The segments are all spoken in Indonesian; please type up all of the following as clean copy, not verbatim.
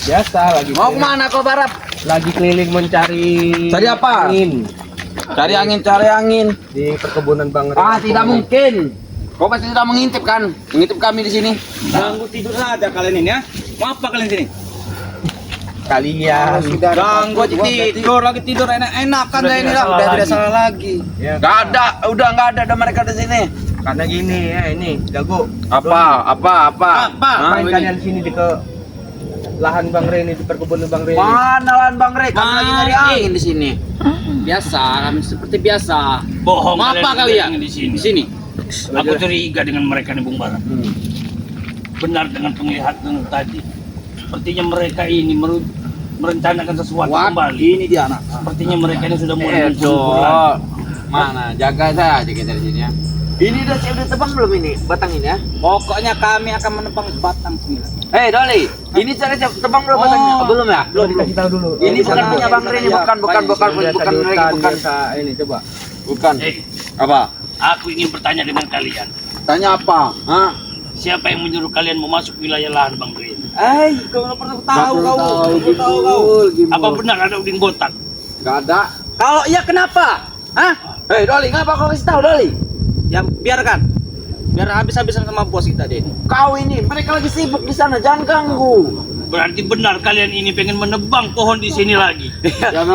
Biasa lagi. Mau kemana kau Barap? Lagi keliling mencari. Cari apa? Angin Cari angin. di perkebunan Bang Ren. Tidak mungkin. Kau pasti sudah mengintip kan? Mengintip kami di sini. Ganggu tidur saja kalian ini ya. Mau apa kalian sini? Kalian sudah Ganggu aja tidur lagi tidur enak-enakan dah ini lah. Udah tidak salah lagi. Ya, Gak ada, udah nggak ada mereka di sini. karena gini ya, ini jago. Apa? Main kalian sini di ke lahan Bang Ren, di perkebunan Bang Ren. Mana lahan Bang Rek? Kami lagi nyari angin di sini. Biasa, kami seperti biasa. Bohong. Mau apa kalian di sini? Di sini. Aku curiga dengan mereka nih Bung Barat. Benar dengan penglihatan tadi. Sepertinya mereka ini merencanakan sesuatu kembali. Ini dia anak. Sepertinya mereka ini sudah mulai Mana? Jaga saya aja kita di sini ya. Ini udah tebang belum ini? Batang ini ya? Pokoknya kami akan menebang batang sembilan. Doli, ini saya tebang belum batangnya? Belum ya? Belum dikasih tahu dulu. Ini bukan punya Bang Ren, bukan Bukan. Ini coba. Bukan. Apa? Aku ingin bertanya dengan kalian. Tanya apa? Hah? Siapa yang menyuruh kalian memasuk wilayah lahan Bang Ren? Kau nggak pernah tahu kau. Apa benar ada udin botak? Gak ada. Kalau iya kenapa? Hah? Doli, ngapa kau kasih tahu Doli? Ya biarkan. Biar habis-habisan sama bos kita deh. Kau ini, mereka lagi sibuk di sana, jangan ganggu. Berarti benar kalian ini pengen menebang pohon di sini lagi.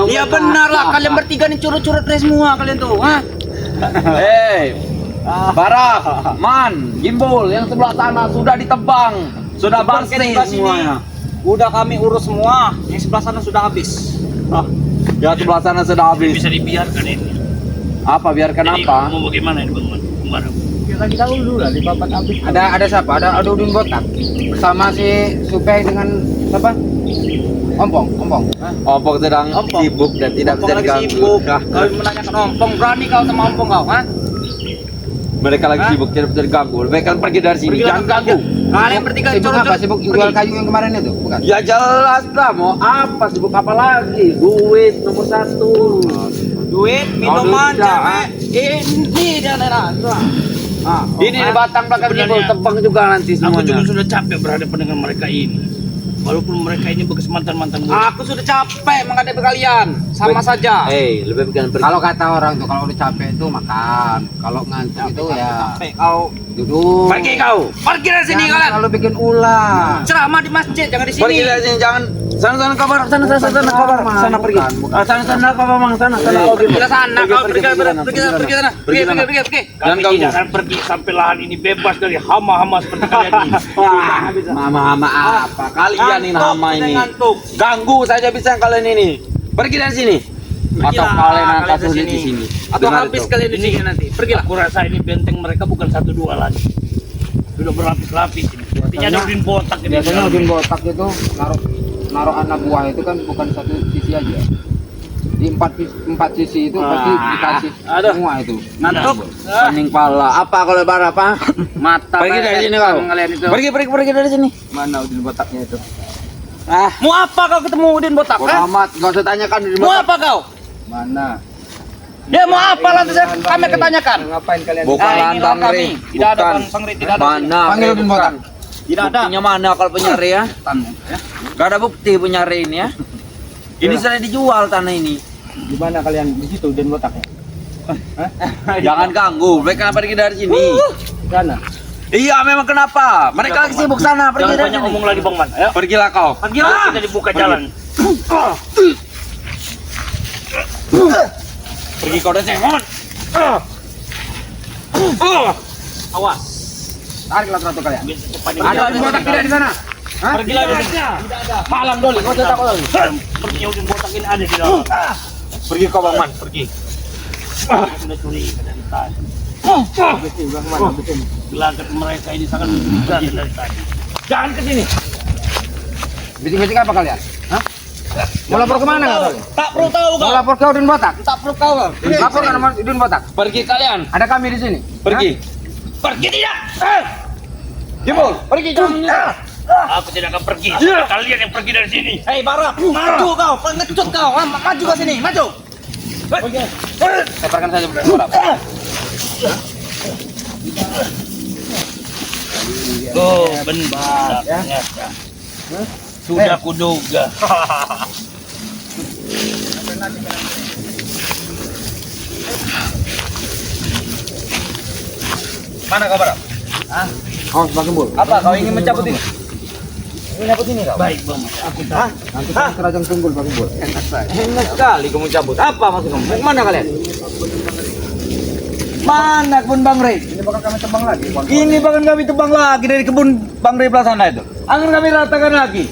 Iya benar lah, kalian bertiga nih curut-curut semua kalian tuh, hah? Barak, Man, Gimbal yang sebelah sana sudah ditebang, sudah bangkit semuanya. Udah kami urus semua, yang sebelah sana sudah habis. Ya sebelah sana sudah habis. Bisa dibiarkan ini. Apa biarkan Jadi, apa? mau bagaimana ini Bang Barat? Kita tahu dulu lah di babat habis. Ada siapa? Ada Udin Botak bersama si Supey dengan siapa? Ompong. Ompong sedang sibuk dan tidak bisa Ompong lagi diganggu. sibuk. Kau menanyakan Ompong, berani kau sama Ompong kau, hah? Mereka lagi sibuk tidak bisa diganggu. Lebih kalian pergi dari sini. Jangan ganggu. Kalian bertiga Sibuk apa? Sibuk jual kayu yang kemarin itu, bukan? Ya jelas lah. Mau apa? Sibuk apa lagi? Duit nomor satu. duit, minuman, duit, cewek. Ini dia nenek. Ini di batang belakang Gimbal tebang juga nanti Aku juga semuanya. sudah capek berhadapan dengan mereka ini. Walaupun mereka ini bekas mantan-mantan gue. Aku sudah capek menghadapi kalian. Sama saja. Lebih baik pergi. Kalau kata orang tuh kalau udah capek itu makan. Kalau ngantuk itu ya Capek kau. duduk. Pergi kau. Pergi dari sini kalian. Kalau bikin ulah. Ceramah di masjid, jangan di sini. Pergi dari sini, jangan sana kabar, sana kabar, sana pergi. Sana kabar mang, sana. Pergi ke sana, kau pergi ke sana. Pergi. Kami tidak akan pergi sampai lahan ini bebas dari hama-hama seperti kalian ini. Hama apa? Kalian ini hama ini. Ganggu saja bisa kalian ini. Pergi dari sini. Atau kalian akan sulit di sini. Atau habis kalian di sini nanti. Pergilah. Aku rasa ini benteng mereka bukan 1-2 lagi. Sudah berlapis-lapis ini. Sepertinya ada udin botak ini. Biasanya Udin Botak itu naruh anak buah itu kan bukan satu sisi aja. Di empat sisi itu pasti dikasih semua itu. Ngantuk. Pening pala. Apa kalau bar apa? Mata. Pergi dari sini kau. Kalian itu. Pergi dari sini. Mana Udin Botaknya itu? Mau apa kau ketemu Udin Botak? Bodo amat, gak usah tanyakan di Mau apa kau? Mana? Dia mau apa lantas kami ketanyakan? Ngapain kalian? Bukan Nah, lahan inilah Bang kami. Ri. Tidak ada Bukan. Bang Ri, tidak ada. Mana? Panggil Udin Botak. Tidak ada. Buktinya mana kalau penyari ya? Gak ada bukti penyari ini ya. Ini sudah dijual tanah ini. Di mana kalian? Di situ Udin Botaknya. Jangan ganggu. Mereka kenapa pergi dari sini? Di sana. Iya, memang kenapa? Mereka lagi sibuk sana. Pergi Jangan dari banyak sini. ngomong lagi Bang Man. Ayo. Pergilah kau. Pergilah. Kita dibuka jalan. Pergi kau dari sini, Mon. Awas. Tariklah keratu kalian. Biar secepatnya. Ada Udin Botak tidak di sana? Pergilah dari sini. Malam Doli, kau tidak tahu. Sepertinya udin botak ini ada di dalam. Pergi kau Bang Man, pergi. Aku sudah curiga dari tadi. Gelagat mereka ini sangat mencurigakan dari tadi. Jangan ke sini. Bisik-bisik apa kalian? Hah? Mau lapor kemana kau? Tak perlu tahu Mau kau. lapor ke Udin Botak? Tak perlu kau. Lapor ke nomor Udin Botak. Pergi kalian. Ada kami di sini. Pergi. Pergi tidak. Gimbal, pergi jangan. Aku tidak akan pergi. Kalian yang pergi dari sini. Hei Barak, maju kau, pengecut kau. Maju ke sini, maju. Separkan saja berapa. Oh, benar. Ya. Sudah kuduga. Mana kau Barap? Awas Bang Gembul. Apa kau ingin mencabut ini? Ingin cabut ini kau? Baik bang, aku tahu. Nanti kan kerajaan tunggul Bang Gembul. Enak sekali kamu cabut. Apa maksud kamu? Mau kemana kalian? Mana kebun Bang Rey? Ini bakal kami tebang lagi. Ini bahkan kami tebang lagi dari kebun Bang Rey Plasana itu. Akan kami ratakan lagi.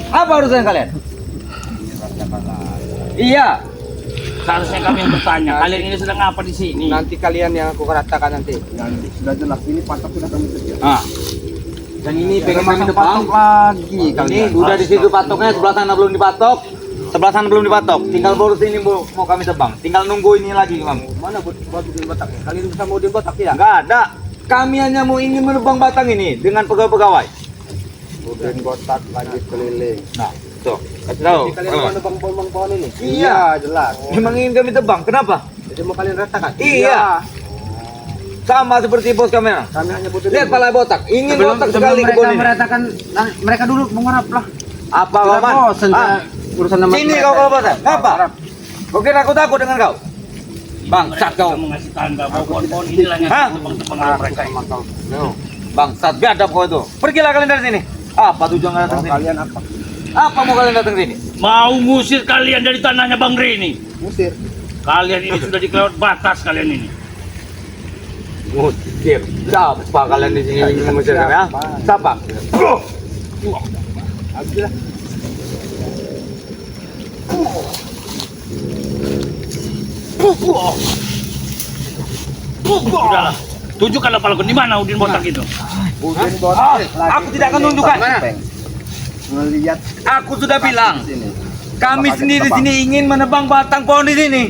Apa urusan kalian? Iya. Seharusnya kami yang bertanya, kalian ini sedang apa di sini? Nanti kalian yang aku ratakan nanti. Nanti sudah jelas ini patok sudah kami kerja. Ah. Dan ini pengen kami tebang patok lagi ini kalian. udah di situ patoknya, sebelah sana belum dipatok. Sebelah sana belum dipatok. Tinggal baru sini mau kami tebang. Tinggal nunggu ini lagi kami. Mana buat udin botak? Kalian bisa mau udin botak tidak? Enggak ada. Kami hanya mau ingin menebang batang ini dengan pegawai-pegawai. Udin botak lanjut keliling. Nah, tuh, kasih tahu. Jadi kalian mau nebang pohon ini? Iya. Jelas. Memang ingin kami tebang. Kenapa? Jadi mau kalian ratakan? Iya. Sama seperti bos kamera. Kami hanya butuh Lihat pala botak. Ingin botak sekali mereka kebun ini. meratakan mereka dulu mengharap lah. Apa Sudah Waman? bosan urusan nama Sini mereka. kau kalau botak. Apa? Kau kira aku takut dengan kau? Bangsat kau. Mengasih tanda bahwa pohon-pohon inilah yang Hah? tebang mereka ini. Bangsat biadab kau itu. Pergilah kalian dari sini. Apa tujuan kalian datang Mau sini? kalian apa? Apa mau kalian datang sini? Mau ngusir kalian dari tanahnya Bang Rey ini. Musir. Kalian ini sudah dikelewat batas kalian ini. Ngusir. Siapa kalian di sini ingin mengusir kami? Ha? Siapa? Habislah. Sudahlah. Tunjukkanlah palaku di mana Udin botak itu. Udin botak. Aku tidak akan tunjukkan. Melihat Aku sudah bilang. sini. Kami Bakal sendiri di ditebang. sini ingin menebang batang pohon di sini.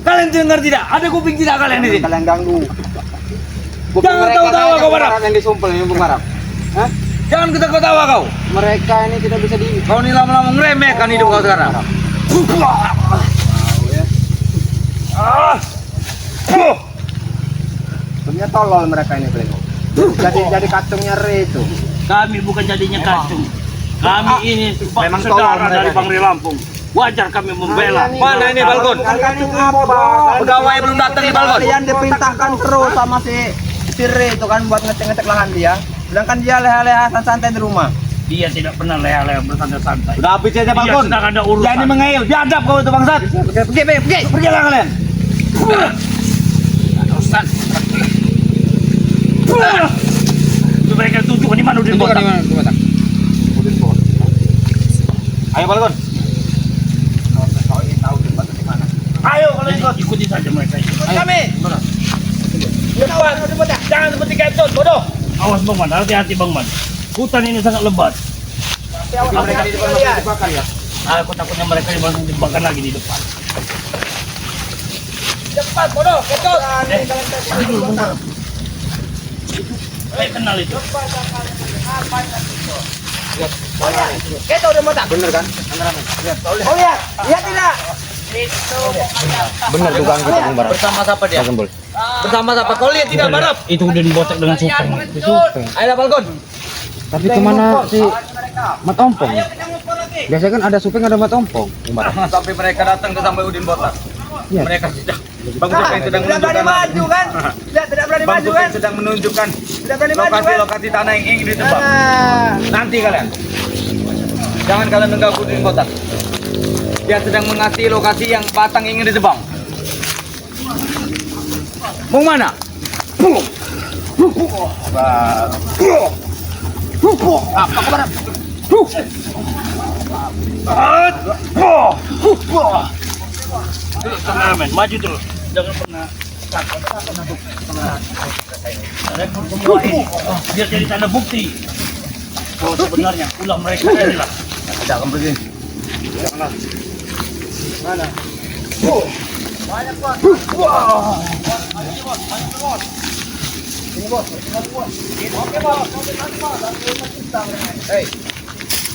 Kalian dengar tidak? Ada kuping tidak kalian di sini? Kalian ganggu. Jangan tahu-tahu kau Barap. Yang disumpel ini Bung Barap. Hah? Jangan ketawa kau. Mereka ini tidak bisa di Kau ini lama-lama ngeremehkan hidup kau sekarang. Ah. Punya tolol mereka ini Bang. Jadi kacungnya Re itu. Kami bukan jadinya kacung. Kami ini memang saudara tolong dari mereka Bang Rey Lampung. Wajar kami membela. Mana ini balkon? Kalian apa? Pegawai belum datang di balkon. Kalian diperintahkan terus sama si Re itu kan buat ngecek-ngecek lahan dia. Sedangkan dia leha-leha santai di rumah. Dia tidak pernah leha-leha bersantai-santai. Sudah habis aja Dia balkon. sedang ada urusan. Jangan mengayal. Biadab kau itu bangsat. Pergi. Pergilah kalian. Urusan. Itu mereka tunjukkan di mana Udin botak. Ayo balkon. Ayo kalian ikuti saja mereka itu. Kami. Jangan seperti kentut, bodoh. Awas Bang Man, hati-hati Bang Man. Hutan ini sangat lebat. Mereka di depan masih dibakar ya. Aku takutnya mereka dibakar lagi di depan. Cepat bodoh. Kentut. Tadi dulu bentar. Saya kenal itu. Kita udah botak. Bener kan? Oh lihat. Lihat tidak? Bener dugaan kita Bung Barap. Bersama siapa dia? Bersama siapa? Kau lihat tidak Barap? Itu Udin botak dengan supeng. Ayo balkon. Tapi kemana si Mat Ompong? Biasanya kan ada supeng ada Mat Ompong. Sampai mereka datang ke sampai Udin botak. Iya. Mereka sudah Bang Supeng sedang menunjukkan maju kan? Tidak berani Bang maju Supeng kan? sedang menunjukkan Tidak berani maju kan? lokasi-lokasi tanah yang ingin ditebang. Nah, Nanti kalian. Jangan kalian mengganggu Udin botak. Dia sedang mengasih lokasi yang batang ingin ditebang. Mau mana? Apa kabar? Tenang men, maju terus. Jangan pernah rekor semua ini. Biar jadi tanda bukti. Kalau sebenarnya ulah mereka inilah. Tidak akan pergi. Mana?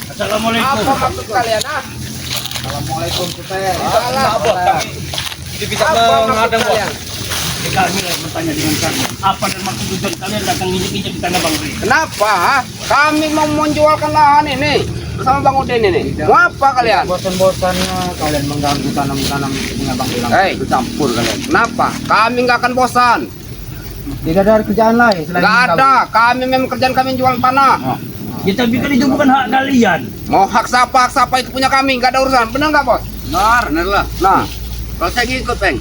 Assalamualaikum. Apa maksud kalian ah? Assalamualaikum supaya. Ini bisa menghadang bos. Kami bertanya dengan kami. Apa dan maksud tujuan kalian datang injek-injek di tanah Bang Rey? Kenapa? Kami mau menjualkan lahan ini. bersama Bang Udin ini. Mau apa kalian? Bosan-bosannya kalian mengganggu tanam-tanam punya Bang Gilang. Hei, campur kalian. Kenapa? Kami nggak akan bosan. Tidak ada kerjaan lain selain Nggak kami. ada. Kami memang kerjaan kami jual tanah. Ya tapi kan itu bukan hak kalian. Mau hak siapa itu punya kami. Nggak ada urusan. Benar nggak bos? Benar lah. Nah, Kalau saya ngikut, Peng.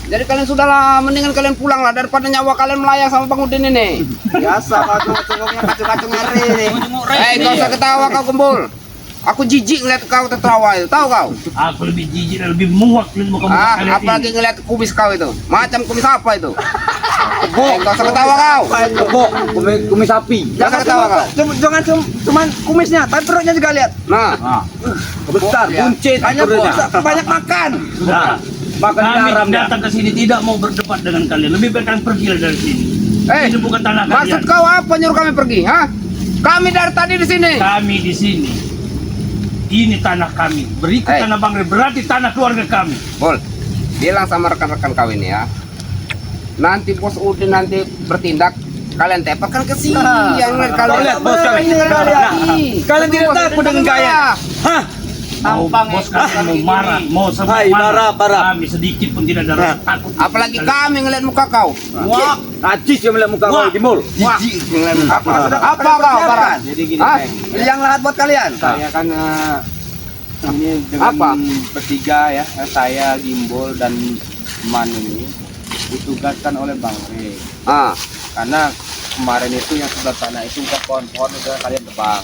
jadi kalian sudahlah, mendingan kalian pulang lah daripada nyawa kalian melayang sama Bang Udin ini. Biasa kacung-kacungnya kacung-kacung hari ini. Hei, kau usah ketawa kau Gembul. Aku jijik ngeliat kau tertawa itu, tahu kau? Aku lebih jijik dan lebih muak lihat muka kalian Apalagi ini. ngeliat kumis kau itu. Macam kumis apa itu? Kau usah ketawa kau. Kebok, kumis sapi. Jangan ketawa kau. Jangan cuman kumisnya, tapi perutnya juga lihat. Nah, Besar, buncit. Hanya banyak makan. Sudah. Makan Kami garam dia. datang ke sini tidak mau berdebat dengan kalian. Lebih baik kalian pergi dari sini. Ini bukan tanah maksud kalian. kau apa nyuruh kami pergi? Hah? Kami dari tadi di sini. Kami di sini. Ini tanah kami. Berikut Hei. tanah Bang Rey, berarti tanah keluarga kami. Bol, bilang sama rekan-rekan kau ini ya. Nanti bos Udin nanti bertindak, kalian tepatkan ke sini. Yang ngeliat kalian. lihat bos kami. Kalian tidak takut dengan gaya. Hah? Mau bos kalian mau marah, mau sama Hai, marah. Kami sedikit pun tidak ada rasa takut. Apalagi kami ngeliat muka kau. Wah, Najis yang melihat muka Wah. kau, Gimul. Jijik ngeliat muka kau. Apa kau, Barat? Jadi gini, Hah? Peng. yang lahat buat kalian. Saya kan ini dengan Apa? bertiga ya, saya Gimbol dan Man ini ditugaskan oleh Bang Rey. Ah, Karena kemarin itu yang sebelah sana itu udah pohon-pohon udah kalian tebang.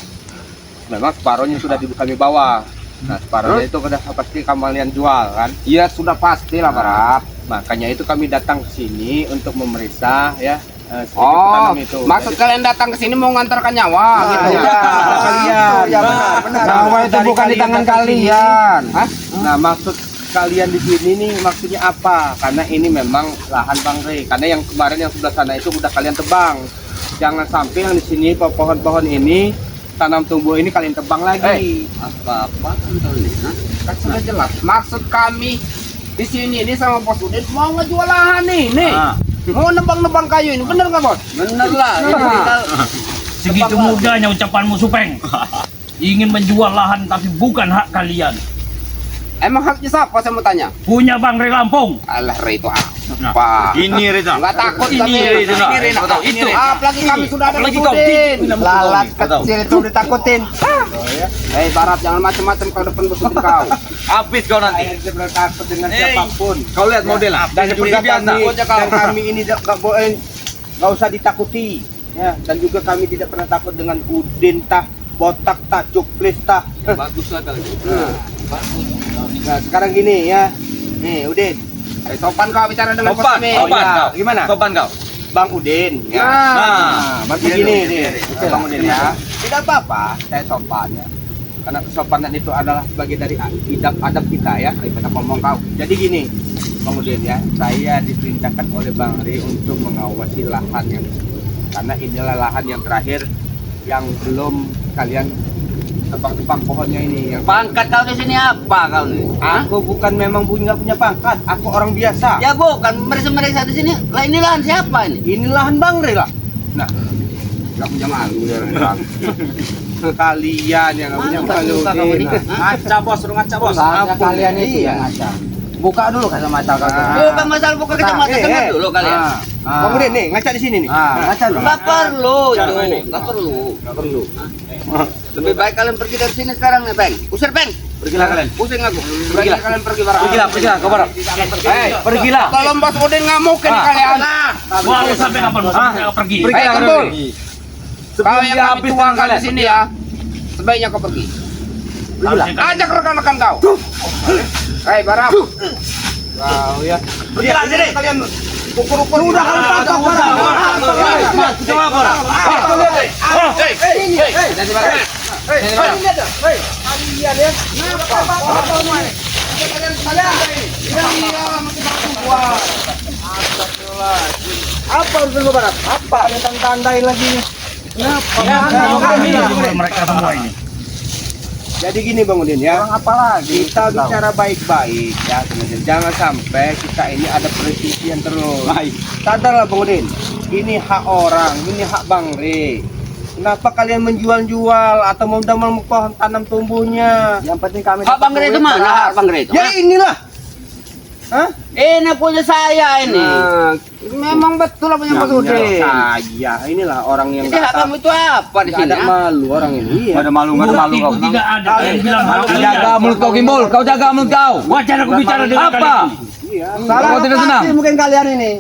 Memang separuhnya sudah kami bawa. Nah, separuhnya itu udah pasti kalian jual kan. iya sudah pasti lah, Barat. Makanya itu kami datang ke sini untuk memeriksa ya sedikit Oh, tanam itu. maksud Jadi- kalian datang ke sini mau ngantarkan nyawa gitu. iya. Kalian. Ya benar. Nyawa itu Dari bukan di kalian tangan datang ke sini. kalian. Hah? Nah, maksud kalian di sini nih maksudnya apa? Karena ini memang lahan Bang Rey. Karena yang kemarin yang sebelah sana itu udah kalian tebang. Jangan sampai yang di sini pohon-pohon ini tanam tumbuh ini kalian tebang lagi. Apa-apa kan sudah jelas. Maksud kami di sini ini sama Bos Udin mau ngejual lahan nih. Ah. Mau nebang-nebang kayu ini, bener nggak Bos? Benar lah. Ini Nah. kita Segitu mudahnya ucapanmu Supeng. Ingin menjual lahan tapi bukan hak kalian. Emang haknya siapa saya mau tanya? Punya Bang Rey Lampung. Alah Rey itu apa? Ini Reza. Nggak takut Ini kami. Rey, Reza. Ini Rey, Betul, nah, itu. Apalagi kami sudah ada Apalagi Bos kau, Udin. lalat Betul. kecil itu ditakutin. Hei Barat, jangan macam-macam kau depan Bos Udin kau. Habis kau nanti. Saya tidak takut dengan siapapun. Kau lihat model. Dan juga kami, biasa. dan kami ini nggak boleh, nggak usah ditakuti. Ya, dan juga kami tidak pernah takut dengan Udin tah, botak tah, cuklis tah. Bagus lah kali. Nah, sekarang gini ya. Nih, Udin. Sopan kau bicara dengan Bos kami. Ya, gimana? Sopan kau. Bang Udin. Ya. Nah, Berarti gini nih. Oke, Bang Udin ya. Tidak apa-apa, saya sopan ya. Karena kesopanan itu adalah sebagai dari adab kita ya. Kita ngomong kau. Jadi gini, Bang Udin ya, saya diperintahkan oleh Bang Rey untuk mengawasi lahan yang karena inilah lahan yang terakhir yang belum kalian tebang-tebang pohonnya ini. Yang Pangkat kau di sini apa kau nih? aku bukan memang nggak punya pangkat, aku orang biasa. Ya bukan, mereka di sini. Lah ini lahan siapa ini? Ini lahan Bang Rey lah. Nah, Gak punya malu dia orang. kalian yang nggak punya Mana malu. muka kamu ini? Ngaca bos, lu ngaca bos. Saatnya Ampun. kalian itu Iya. yang ngaca. Buka dulu kacamata kalian. Bukan masalah buka kacamata, dengar dulu kalian. Bang Udin nih, ngaca di sini nih. Ngaca dulu. Nggak perlu Jangan itu, ini. nggak perlu. Nggak perlu. Lebih baik kalian pergi dari sini sekarang nih, Bang. Usir, Bang. Pergilah kalian. Pusing aku. Pergilah kalian pergi Barat. Pergilah kau Barat. Hei, Pergilah. tolong Bos Udin ngamukin kalian. Wah, lu sampai kapan lu sampai pergi? Pergi. Pergilah Kembul. kalian. Kau yang dia kami habis tuangkan kalian. di sini ya. Sebaiknya kau pergi. Ajak rekan-rekan kau. Hei Barat. Kau ya. Pergilah sini. Kalian ukur-ukur. Sudah kalian tangkap Coba Barat. Apa urusan lu Barat? Apa? Ada tandai lagi nih. Mereka semua ini. Jadi gini Bang Udin ya. Apa lagi? Kita bicara baik-baik ya teman-teman. Jangan sampai kita ini ada perselisihan terus. Baik. Sadarlah Bang Udin. Ini hak orang, ini hak Bang Rey. Kenapa kalian menjual-jual atau mau pohon tanam tumbuhnya? Yang penting kami Hak Bang Re itu mana? Hak Bang Re itu? Ya inilah. Hah? Ini punya saya ini. Nah, Memang betul lah punya Mas namanya Udin. saya inilah orang yang Jadi hak kamu itu apa di sini? ada malu orang ini. Iya. Ada malu, nggak ada malu Bukti kau. itu tidak ada. Kalian bilang hak Jaga kalian. mulut kau Gimbal, kau jaga mulut kau. Wajar aku bicara dengan Apa? kalian. Salah Kau tidak senang? lokasi mungkin kalian ini.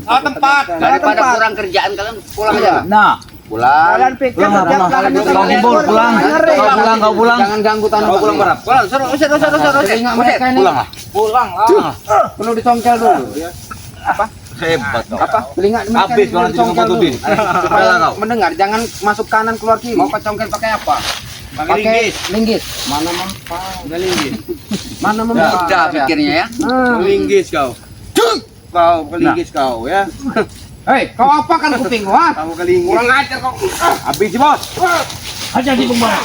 Oh tempat. Daripada tempat. kurang kerjaan kalian pulang aja. Nah, Pulang. Kalian pikir pulang, setiap pulang. kalian itu Kau Gimbal, pulang. Kau pulang. Jangan ganggu tanah. Kau pulang berapa? Pulang. Suruh usir. Pulang ah. Pulang. Perlu dicongkel dulu. Hebat kau. Apa? Telinga Habis kau nanti dengan Tudin. Supaya kau. Mendengar, jangan masuk kanan keluar kiri. Mau kecongkel pakai apa? Pakai linggis. Mana mempan? Linggis. Mana mempan? Udah pikirnya ya. Linggis kau. Kau kelinggis kau ya. Hei, kau apa kan kuping gua? Kamu kelinggis. Kurang ajar kau. Habis sih bos. Hanya di Bung Bara.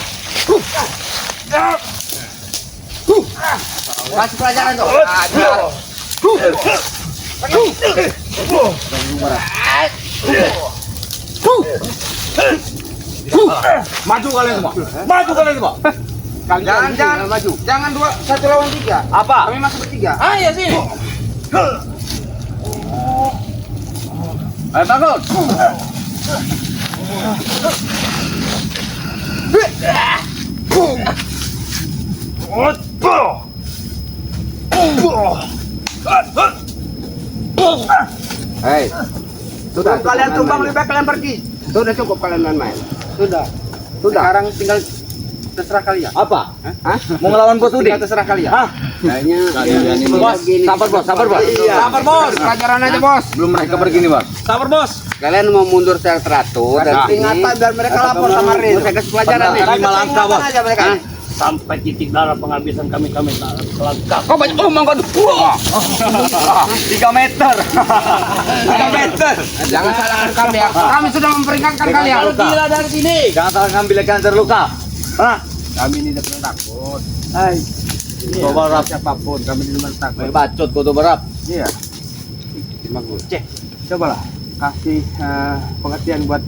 Kasih pelajaran tuh. Ajar. Maju kalian semua. Maju kalian semua. Jangan maju. Jangan satu lawan tiga. Apa? Kami masih bertiga. Ayo sini. Ayo bangun. Hei. Sudah. Kalian tumbang lebih baik kalian pergi. Sudah cukup kalian main-main. Sudah. Sekarang tinggal terserah kalian. Apa? Hah? Mau ngelawan bos Udin? Tinggal terserah kalian. Hah? Kayaknya Kalian ini bos. Sabar bos, sabar bos. Sabar bos. Pelajaran aja bos. Belum mereka pergi nih bos. Sabar bos. Kalian mau mundur secara teratur dan Peringatan biar mereka lapor sama Rin. Saya kasih pelajaran nih. Lima langkah bos. Aja mereka. Hah? Sampai titik darah penghabisan kami selangkah. Kau banyak omong kau. 3 meter. 3 meter. Jangan salahkan kami ya. Kami sudah memperingatkan kalian. Kalau gila dari sini. Jangan salah ngambil kalian terluka. Hah? Kami tidak pernah takut. Hai. Kau berap. Siapapun kami tidak pernah takut. Bacot kau tuh berap. Iya. Cek. Cobalah kasih pengertian buat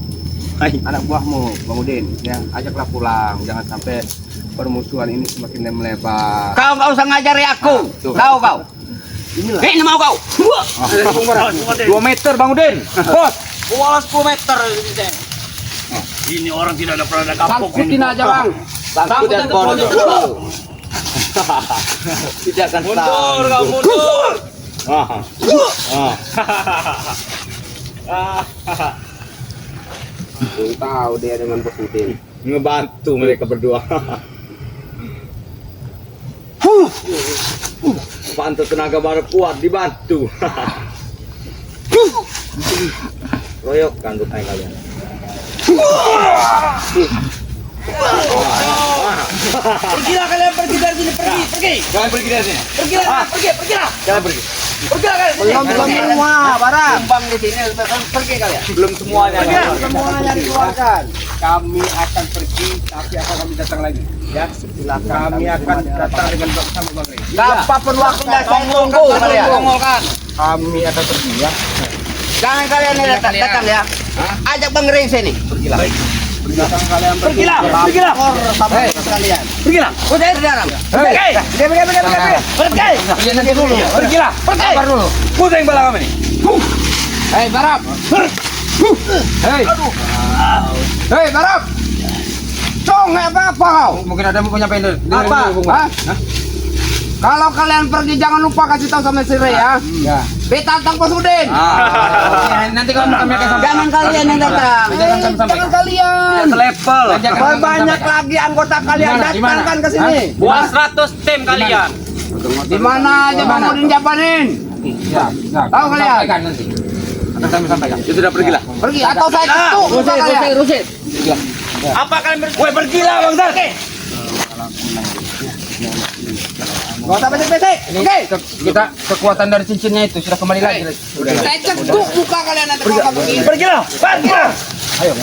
anak buahmu, Bang Udin. Ya, ajaklah pulang. Jangan sampai permusuhan ini semakin melebar. Kau nggak usah ngajari aku. Tahu kau? Inilah. Ini mau kau. 2 meter Bang Udin. Bos. Bola 10 meter. Ini orang tidak ada pernah kapok. Sangkutin aja bang. Sangkut dan pondok. Tidak akan mundur kau mundur. Tahu dia dengan Bos Udin. Ngebantu mereka berdua. Pantas tenaga baru kuat dibantu. Royokkan rupanya kalian. Pergilah kalian pergi dari sini, pergi. Kalian pergi dari sini. Pergilah, pergilah. Kalian pergi. Pergilah kalian. Belum semua, barang. Tumbang di sini pergi kalian. Belum semuanya. Semuanya dikeluarkan. Kami akan pergi, tapi akan kami datang lagi. Ya, kami akan datang dengan bersama Bang Rey. Apapun waktunya saya tunggu kalian. Kami akan pergi ya. Jangan kalian ini datang ya. Ajak Bang Rey sini. Pergilah. Datang kalian pergi. Pergilah. Sama kalian. Pergilah. Kau saya di dalam. Pergi. Pergi. Pergi nanti dulu. Pergilah. Pergi. Sabar dulu. Pusing bala kami nih. Hei Barap. Hei. Hei Barap. Cong apa kau? Mungkin ada mau punya pendek. Apa? Hah? Kalau kalian pergi jangan lupa kasih tahu sama si Rey ya. Ya. Beta tentang Bos Udin. Nanti kalau kami akan sampai. Jangan kalian yang datang. Jangan kalian. Selevel. Banyak lagi anggota kalian datangkan ke sini. Buat 100 tim kalian. Di mana aja Bang Udin jabanin? Tahu kalian? Akan kami sampaikan. Ya sudah pergilah. Pergi atau saya tutup muka kalian. Rusit. Apa kalian Woi pergilah Bang Zak. Gak usah pesek-pesek. Oke. Kita kekuatan dari cincinnya itu sudah kembali lagi. Saya cetuk muka kalian nanti kalau begini. Pergilah. Pergilah. Ayo.